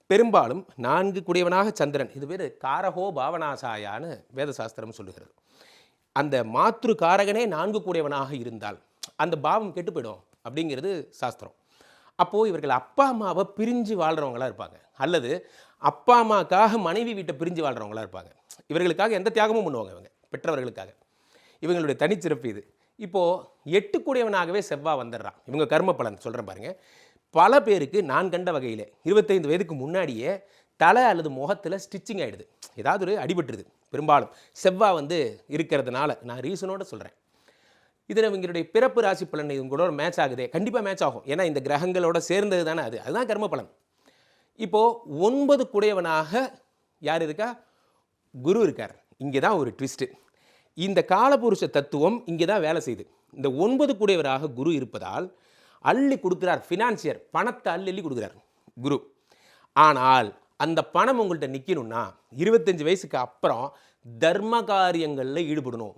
பெரும்பாலும் 4 குடையவனாக சந்திரன், இது பேர் காரகோ பாவனாசாயான்னு வேதசாஸ்திரம் சொல்லுகிறது. அந்த மாத்ரு காரகனே 4 கூடையவனாக இருந்தால் அந்த பாவம் கெட்டு போயிடும் அப்படிங்கிறது சாஸ்திரம். அப்போது இவர்கள் அப்பா அம்மாவை பிரிஞ்சு வாழ்கிறவங்களா இருப்பாங்க, அல்லது அப்பா அம்மாக்காக மனைவி வீட்டை பிரிஞ்சு வாழ்கிறவங்களா இருப்பாங்க. இவர்களுக்காக எந்த தியாகமும் பண்ணுவாங்க இவங்க பெற்றவர்களுக்காக. இவங்களுடைய தனிச்சிறப்பு இது. இப்போது 8 கூடையவனாகவே செவ்வாய் வந்துடுறான். இவங்க கர்ம பலன் சொல்கிறேன் பாருங்கள். பல பேருக்கு நான் கண்ட வகையில் 25 வயதுக்கு முன்னாடியே தலை அல்லது முகத்தில் ஸ்டிச்சிங் ஆகிடுது, ஏதாவது ஒரு அடிபட்டுருது. பெரும்பாலும் செவ்வாய் இருக்கிறதுனால நான் ரீசனோடு சொல்கிறேன். இதில் இவங்களுடைய பிறப்பு ராசி பலன் இது கூட மேட்ச் ஆகுதே, கண்டிப்பாக மேட்ச் ஆகும். ஏன்னா இந்த கிரகங்களோட சேர்ந்தது தானே அதுதான் கர்ம பலன். இப்போது 9 குடையவனாக யார் இருக்கா? குரு இருக்கார். இங்கே தான் ஒரு ட்விஸ்ட்டு. இந்த காலபுருஷ தத்துவம் இங்கே தான் வேலை செய்யுது. இந்த 9 குடையவராக குரு இருப்பதால் அள்ளி கொடுக்குறார். ஃபினான்சியர், பணத்தை அள்ளி கொடுக்குறார் குரு. ஆனால் அந்த பணம் உங்கள்கிட்ட நிற்கணும்னா 25 வயசுக்கு அப்புறம் தர்ம காரியங்களில் ஈடுபடணும்.